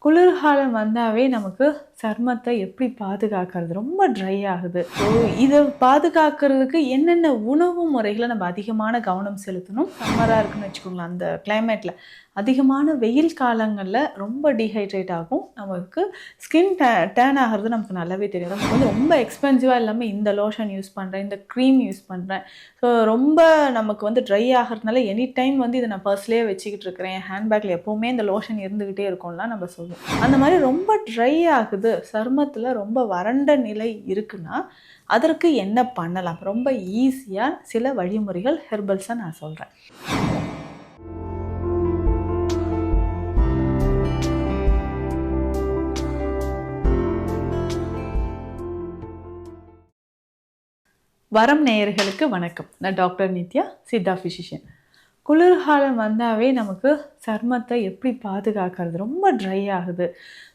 குளிர்காலம் வந்தாவே நமக்கு சருமத்தை எப்படி பாதுகாக்கிறது? ரொம்ப ட்ரை ஆகுது. ஸோ இதை பாதுகாக்கிறதுக்கு என்னென்ன உணவு முறைகளை நம்ம அதிகமான கவனம் செலுத்தணும்? சம்மராக இருக்குன்னு வச்சுக்கோங்களேன், அந்த கிளைமேட்டில் அதிகமான வெயில் காலங்களில் ரொம்ப டீஹைட்ரேட் ஆகும். நமக்கு ஸ்கின் டேன் ஆகிறது நமக்கு நல்லாவே தெரியும். நமக்கு வந்து ரொம்ப எக்ஸ்பென்சிவாக இல்லாமல் இந்த லோஷன் யூஸ் பண்ணுறேன், இந்த க்ரீம் யூஸ் பண்ணுறேன், ஸோ ரொம்ப நமக்கு வந்து ட்ரை ஆகிறதுனால எனி டைம் வந்து இதை நான் பர்ஸ்லேயே வச்சுக்கிட்டு இருக்கிறேன், என் ஹேண்ட்பேக்கில் எப்போவுமே இந்த லோஷன் இருந்துக்கிட்டே இருக்கும்லாம் நம்ம சொல்லுவோம். அந்த மாதிரி ரொம்ப ட்ரை ஆகுது, சருமத்தில் ரொம்ப வறண்ட நிலை இருக்குன்னா அதற்கு என்ன பண்ணலாம்? ரொம்ப ஈஸியாக சில வழிமுறைகள், ஹெர்பல்ஸை நான் சொல்கிறேன். வரம் நேயர்களுக்கு வணக்கம். நான் டாக்டர் நித்யா, சித்தா ஃபிசிஷியன். குளிர்காலம் வந்தாவே நமக்கு சருமத்தை எப்படி பாதுகாக்கிறது? ரொம்ப ட்ரை ஆகுது.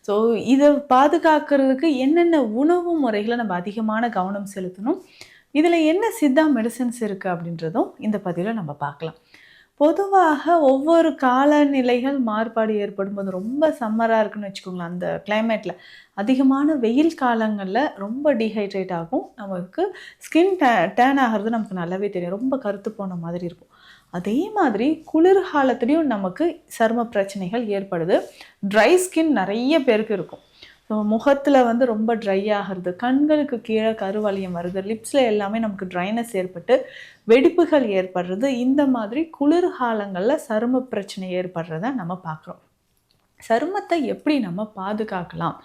ஸோ இதை பாதுகாக்கிறதுக்கு என்னென்ன உணவு முறைகளை நம்ம அதிகமான கவனம் செலுத்தணும்? இதில் என்ன சித்தா மெடிசன்ஸ் இருக்குது அப்படின்றதும் இந்த பதிவில் நம்ம பார்க்கலாம். பொதுவாக ஒவ்வொரு காலநிலைகள் மாறுபாடு ஏற்படும் போது, ரொம்ப சம்மராக இருக்குன்னு வச்சுக்கோங்களேன், அந்த கிளைமேட்டில் அதிகமான வெயில் காலங்களில் ரொம்ப டீஹைட்ரேட் ஆகும். நமக்கு ஸ்கின் டேன் ஆகிறது நமக்கு நல்லாவே தெரியும். ரொம்ப கருத்து போன மாதிரி இருக்கும். அதே மாதிரி குளிர்காலத்துலேயும் நமக்கு சரும பிரச்சனைகள் ஏற்படுது. ட்ரை ஸ்கின் நிறைய பேருக்கு இருக்கும். ஸோ முகத்தில் வந்து ரொம்ப ட்ரை ஆகிறது, கண்களுக்கு கீழே கருவளையம் வருது, லிப்ஸில் எல்லாமே நமக்கு ட்ரைனஸ் ஏற்பட்டு வெடிப்புகள் ஏற்படுறது. இந்த மாதிரி குளிர்காலங்களில் சரும பிரச்சனை ஏற்படுறத நம்ம பார்க்குறோம். சருமத்தை எப்படி நம்ம பாதுகாக்கலாம்?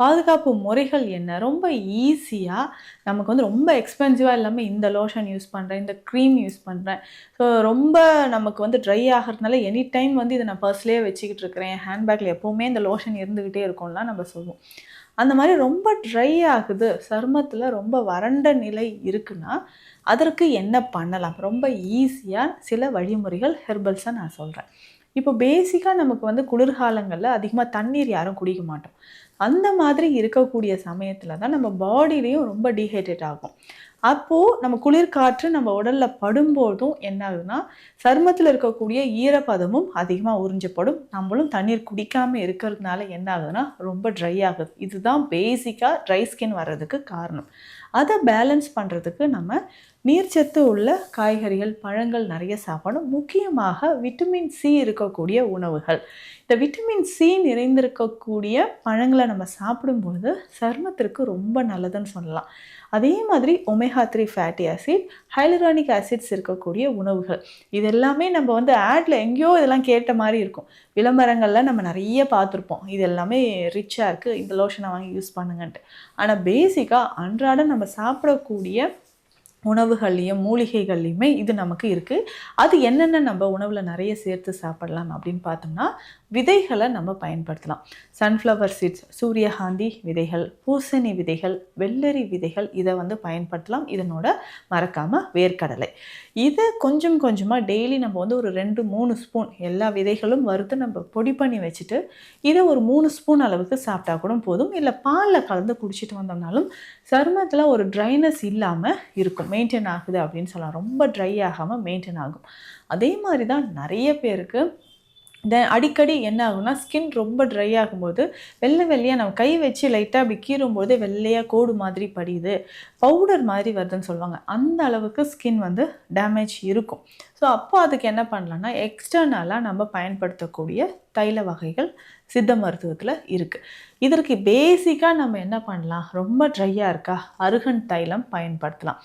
பாதுகாப்பு முறைகள் என்ன? ரொம்ப ஈஸியாக நமக்கு வந்து ரொம்ப எக்ஸ்பென்சிவாக இல்லாமல் இந்த லோஷன் யூஸ் பண்ணுறேன், இந்த க்ரீம் யூஸ் பண்ணுறேன், ஸோ ரொம்ப நமக்கு வந்து ட்ரை ஆகிறதுனால எனி டைம் வந்து இதை நான் பர்ஸ்லேயே வச்சுக்கிட்டு இருக்கிறேன், என் ஹேண்ட்பேக்கில் எப்போவுமே இந்த லோஷன் இருந்துக்கிட்டே இருக்கும்லாம் நம்ம சொல்லுவோம். அந்த மாதிரி ரொம்ப ட்ரை ஆகுது, சருமத்தில் ரொம்ப வறண்ட நிலை இருக்குன்னா அதற்கு என்ன பண்ணலாம்? ரொம்ப ஈஸியாக சில வழிமுறைகள், ஹெர்பல்ஸை நான் சொல்கிறேன். இப்போ பேசிக்காக நமக்கு வந்து குளிர்காலங்களில் அதிகமாக தண்ணீர் யாரும் குடிக்க மாட்டோம். அந்த மாதிரி இருக்கக்கூடிய சமயத்தில் தான் நம்ம பாடியிலையும் ரொம்ப டீஹைட்ரேட் ஆகும். அப்போது நம்ம குளிர்காற்று நம்ம உடலில் படும்போதும் என்ன ஆகுதுன்னா, சருமத்தில் இருக்கக்கூடிய ஈரப்பதமும் அதிகமாக உறிஞ்சப்படும். நம்மளும் தண்ணீர் குடிக்காமல் இருக்கிறதுனால என்ன ஆகுதுன்னா ரொம்ப ட்ரை ஆகுது. இதுதான் பேசிக்காக ட்ரை ஸ்கின் வர்றதுக்கு காரணம். அதை பேலன்ஸ் பண்ணுறதுக்கு நம்ம நீர்ச்சத்து உள்ள காய்கறிகள், பழங்கள் நிறைய சாப்பிடணும். முக்கியமாக விட்டமின் சி இருக்கக்கூடிய உணவுகள். இந்த விட்டமின் சி நிறைந்திருக்கக்கூடிய பழங்களை நம்ம சாப்பிடும்பொழுது சருமத்திற்கு ரொம்ப நல்லதுன்னு சொல்லலாம். அதே மாதிரி omega 3 fatty acid, hyaluronic acids இருக்கக்கூடிய உணவுகள். இது எல்லாமே நம்ம வந்து ஆடில் எங்கேயோ இதெல்லாம் கேட்ட மாதிரி இருக்கும். விளம்பரங்களில் நம்ம நிறைய பார்த்துருப்போம், இது எல்லாமே ரிச்சாக இருக்குது, இந்த லோஷனை வாங்கி யூஸ் பண்ணுங்கன்ட்டு. ஆனால் பேசிக்காக அன்றாடம் நம்ம சாப்பிடக்கூடிய உணவுகள்லையும் மூலிகைகள்லையுமே இது நமக்கு இருக்குது. அது என்னென்ன நம்ம உணவில் நிறைய சேர்த்து சாப்பிடலாம் அப்படின்னு பார்த்தோம்னா, விதைகளை நம்ம பயன்படுத்தலாம். சன்ஃப்ளவர் சீட்ஸ், சூரியகாந்தி விதைகள், பூசணி விதைகள், வெள்ளரி விதைகள், இதை வந்து பயன்படுத்தலாம். இதனோட மறக்காமல் வேர்க்கடலை. இதை கொஞ்சம் கொஞ்சமாக டெய்லி நம்ம வந்து ஒரு 2-3 ஸ்பூன் எல்லா விதைகளும் வறுத்து நம்ம பொடி பண்ணி வச்சுட்டு இதை ஒரு 3 ஸ்பூன் அளவுக்கு சாப்பிட்டா கூட போதும். இல்லை பாலில் கலந்து குடிச்சிட்டு வந்தோம்னாலும் சருமத்தில் ஒரு ட்ரைனஸ் இல்லாமல் இருக்கும், மெயின்டைன் ஆகுது அப்படின்னு சொல்லலாம். ரொம்ப ட்ரை ஆகாமல் மெயின்டைன் ஆகும். அதே மாதிரி தான் நிறைய பேருக்கு அடிக்கடி என்ன ஆகும்னா, ஸ்கின் ரொம்ப ட்ரை ஆகும்போது வெள்ளையாக நம்ம கை வச்சு லைட்டாக அப்படி கீறும்போது வெள்ளையாக கோடு மாதிரி படியுது, பவுடர் மாதிரி வருதுன்னு சொல்லுவாங்க. அந்த அளவுக்கு ஸ்கின் வந்து டேமேஜ் இருக்கும். ஸோ அப்போ அதுக்கு என்ன பண்ணலான்னா, எக்ஸ்டர்னலாக நம்ம பயன்படுத்தக்கூடிய தைல வகைகள் சித்த மருத்துவத்தில் இருக்குது. இதற்கு பேசிக்காக நம்ம என்ன பண்ணலாம்? ரொம்ப ட்ரையாக இருக்கா, அருகன் தைலம் பயன்படுத்தலாம்.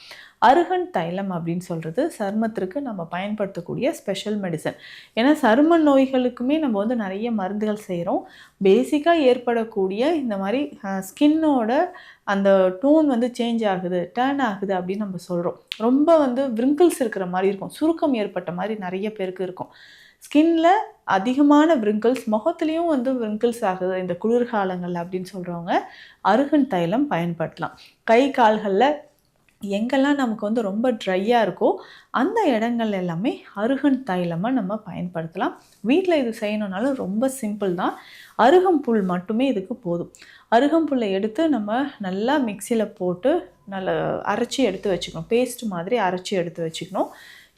அருகன் தைலம் அப்படின்னு சொல்கிறது சருமத்திற்கு நம்ம பயன்படுத்தக்கூடிய ஸ்பெஷல் மெடிசன். ஏன்னா சரும நோய்களுக்குமே நம்ம வந்து நிறைய மருந்துகள் செய்கிறோம். பேசிக்காக ஏற்படக்கூடிய இந்த மாதிரி ஸ்கின்னோட அந்த டோன் வந்து சேஞ்ச் ஆகுது, டர்ன் ஆகுது அப்படின்னு நம்ம சொல்கிறோம். ரொம்ப வந்து விரிங்கிள்ஸ் இருக்கிற மாதிரி இருக்கும், சுருக்கம் ஏற்பட்ட மாதிரி நிறைய பேருக்கு இருக்கும். ஸ்கின்ல அதிகமான விரிங்கிள்ஸ், முகத்துலேயும் வந்து விரிங்கிள்ஸ் ஆகுது இந்த குளிர்காலங்கள் அப்படின்னு சொல்கிறவங்க அருகன் தைலம் பயன்படுத்தலாம். கை கால்களில் எங்கெல்லாம் நமக்கு வந்து ரொம்ப ட்ரையாக இருக்கோ அந்த இடங்கள் எல்லாமே அருகன் தைலமாக நம்ம பயன்படுத்தலாம். வீட்டில் இது செய்யணுன்னாலும் ரொம்ப சிம்பிள் தான். அருகம்புல் மட்டுமே இதுக்கு போதும். அருகம்புல்லை எடுத்து நம்ம நல்லா மிக்சியில் போட்டு நல்லா அரைச்சி எடுத்து வச்சுக்கணும். பேஸ்ட் மாதிரி அரைச்சி எடுத்து வச்சுக்கணும்.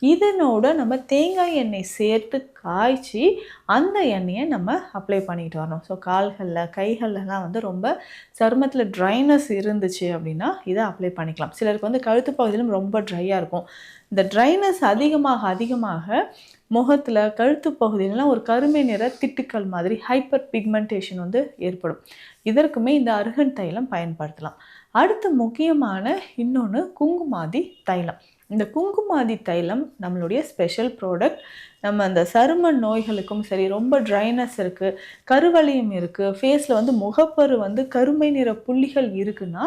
இதனோட நம்ம தேங்காய் எண்ணெய் சேர்த்து காய்ச்சி அந்த எண்ணெயை நம்ம அப்ளை பண்ணிட்டு வரணும். ஸோ கால்களில் கைகள்லாம் வந்து ரொம்ப சருமத்தில் ட்ரைனஸ் இருந்துச்சு அப்படின்னா இதை அப்ளை பண்ணிக்கலாம். சிலருக்கு வந்து கழுத்து பகுதியிலும் ரொம்ப ட்ரையாக இருக்கும். இந்த ட்ரைனஸ் அதிகமாக முகத்தில் கழுத்து பகுதியிலலாம் ஒரு கருமை நிற திட்டுக்கள் மாதிரி ஹைப்பர் பிக்மெண்டேஷன் வந்து ஏற்படும். இதற்குமே இந்த அருகன் தைலம் பயன்படுத்தலாம். அடுத்து முக்கியமான இன்னொன்று குங்குமாதி தைலம். இந்த குங்குமாதி தைலம் நம்மளுடைய ஸ்பெஷல் ப்ராடக்ட். நம்ம அந்த சரும நோய்களுக்கும் சரி, ரொம்ப ட்ரைனஸ் இருக்குது, கருவளையம் இருக்குது, ஃபேஸில் வந்து முகப்பரு வந்து கருமை நிற புள்ளிகள் இருக்குன்னா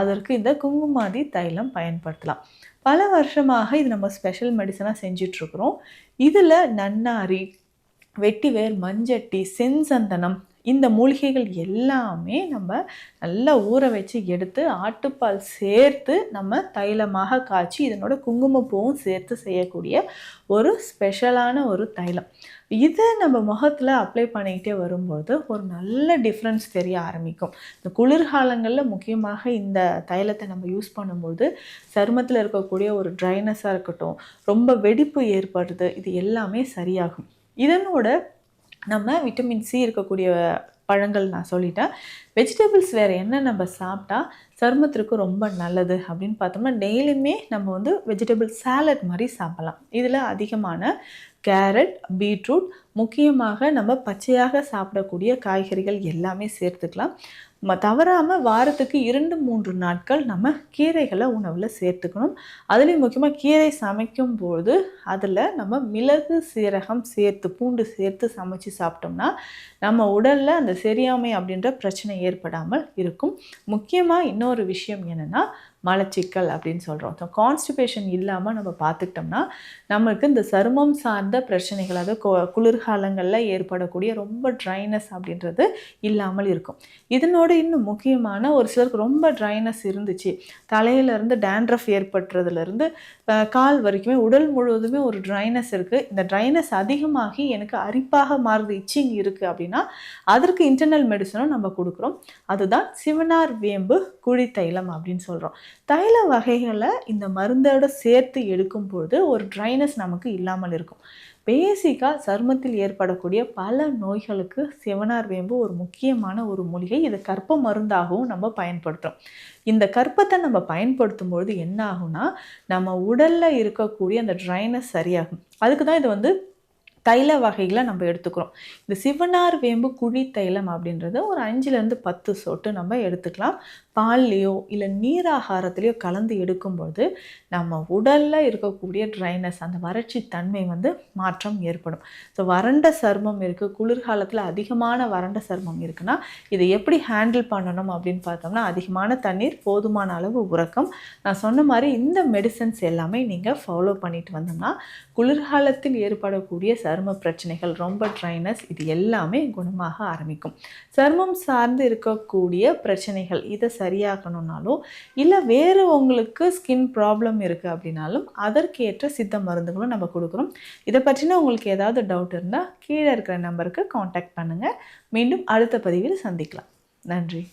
அதற்கு இந்த குங்குமாதி தைலம் பயன்படுத்தலாம். பல வருஷமாக இது நம்ம ஸ்பெஷல் மெடிசனாக செஞ்சிட்ருக்குறோம். இதில் நன்னாரி, வெட்டிவேர், மஞ்சட்டி, செஞ்சந்தனம் இந்த மூலிகைகள் எல்லாமே நம்ம நல்லா ஊற வச்சு எடுத்து ஆட்டுப்பால் சேர்த்து நம்ம தைலமாக காய்ச்சி இதனோட குங்குமப்பூவும் சேர்த்து செய்யக்கூடிய ஒரு ஸ்பெஷலான ஒரு தைலம். இதை நம்ம முகத்தில் அப்ளை பண்ணிக்கிட்டே வரும்போது ஒரு நல்ல டிஃப்ரென்ஸ் தெரிய ஆரம்பிக்கும். இந்த குளிர்காலங்களில் முக்கியமாக இந்த தைலத்தை நம்ம யூஸ் பண்ணும்போது சருமத்தில் இருக்கக்கூடிய ஒரு ட்ரைனஸாக இருக்கட்டும், ரொம்ப வெடிப்பு ஏற்படுது, இது எல்லாமே சரியாகும். இதனோட நம்ம விட்டமின் சி இருக்கக்கூடிய பழங்கள் நான் சொல்லிட்டேன். வெஜிடபிள்ஸ் வேறு என்ன நம்ம சாப்பிட்டா சருமத்திற்கு ரொம்ப நல்லது அப்படின்னு பார்த்தோம்னா, டெய்லியுமே நம்ம வந்து வெஜிடபிள் சாலட் மாதிரி சாப்பிடலாம். இதில் அதிகமான கேரட், பீட்ரூட், முக்கியமாக நம்ம பச்சையாக சாப்பிடக்கூடிய காய்கறிகள் எல்லாமே சேர்த்துக்கலாம். தவறாமல் வாரத்துக்கு 2-3 நாட்கள் நம்ம கீரைகளை உணவில் சேர்த்துக்கணும். அதுலேயும் முக்கியமாக கீரை சமைக்கும்போது அதில் நம்ம மிளகு, சீரகம் சேர்த்து, பூண்டு சேர்த்து சமைச்சு சாப்பிட்டோம்னா நம்ம உடலில் அந்த சரியாமை அப்படின்ற பிரச்சனை ஏற்படாமல் இருக்கும். முக்கியமாக இன்னொரு விஷயம் என்னென்னா மலச்சிக்கல் அப்படின்னு சொல்கிறோம். ஸோ கான்ஸ்டிபேஷன் இல்லாமல் நம்ம பார்த்துக்கிட்டோம்னா நம்மளுக்கு இந்த சருமம் சார்ந்த பிரச்சனைகள், அதாவது குளிர்காலங்களில் ஏற்படக்கூடிய ரொம்ப ட்ரைனஸ் அப்படின்றது இல்லாமல் இருக்கும். இதனோட இன்னும் முக்கியமான ஒரு சிலருக்கு ரொம்ப ட்ரைனஸ் இருந்துச்சு, தலையிலேருந்து டேண்ட்ரஃப் ஏற்பட்டுறதுலேருந்து கால் வரைக்குமே உடல் முழுவதுமே ஒரு ட்ரைனஸ் இருக்குது, இந்த ட்ரைனஸ் அதிகமாகி எனக்கு அரிப்பாக மாறுது, இச்சிங் இருக்குது அப்படின்னா அதற்கு இன்டர்னல் மெடிசனும் நம்ம கொடுக்குறோம். அதுதான் சிவனார் வேம்பு குழி தைலம் அப்படின்னு சொல்கிறோம். தைல வகைகளை இந்த மருந்தோடு சேர்த்து எடுக்கும்பொழுது ஒரு ட்ரைனஸ் நமக்கு இல்லாமல் இருக்கும். பேசிக்காக சருமத்தில் ஏற்படக்கூடிய பல நோய்களுக்கு சிவனார் வேம்பு ஒரு முக்கியமான ஒரு மூலிகை. இது கற்ப மருந்தாகவும் நம்ம பயன்படுத்துகிறோம். இந்த கற்பத்தை நம்ம பயன்படுத்தும் பொழுது என்ன ஆகும்னா நம்ம உடலில் இருக்கக்கூடிய அந்த ட்ரைனஸ் சரியாகும். அதுக்கு தான் இது வந்து தைல வகைகளை நம்ம எடுத்துக்கிறோம். இந்த சிவனார் வேம்பு குழி தைலம் அப்படின்றது ஒரு 5-10 சொட்டு நம்ம எடுத்துக்கலாம். பால்லையோ இல்லை நீராகாரத்துலையோ கலந்து எடுக்கும்போது நம்ம உடலில் இருக்கக்கூடிய ட்ரைனஸ், அந்த வறட்சி தன்மை வந்து மாற்றம் ஏற்படும். ஸோ வறண்ட சருமம் இருக்குது, குளிர்காலத்தில் அதிகமான வறண்ட சருமம் இருக்குன்னா இதை எப்படி ஹேண்டில் பண்ணணும் அப்படின்னு பார்த்தோம்னா அதிகமான தண்ணீர், போதுமான அளவு உறக்கம். நான் சொன்ன மாதிரி இந்த மெடிசன்ஸ் எல்லாமே நீங்கள் ஃபாலோ பண்ணிட்டு வந்தோம்னா குளிர்காலத்தில் ஏற்படக்கூடிய சரும பிரச்சனைகள், ரொம்ப ட்ரைனஸ், இது எல்லாமே குணமாக ஆரம்பிக்கும். சருமம் சார்ந்து இருக்கக்கூடிய பிரச்சனைகள் இதை சரியாகணும்னாலும் இல்லை வேறு உங்களுக்கு ஸ்கின் ப்ராப்ளம் இருக்குது அப்படின்னாலும் அதற்கேற்ற சித்த மருந்துகளும் நம்ம கொடுக்குறோம். இதை பற்றின உங்களுக்கு ஏதாவது டவுட் இருந்தால் கீழே இருக்கிற நம்பருக்கு காண்டாக்ட் பண்ணுங்கள். மீண்டும் அடுத்த பதிவில் சந்திக்கலாம். நன்றி.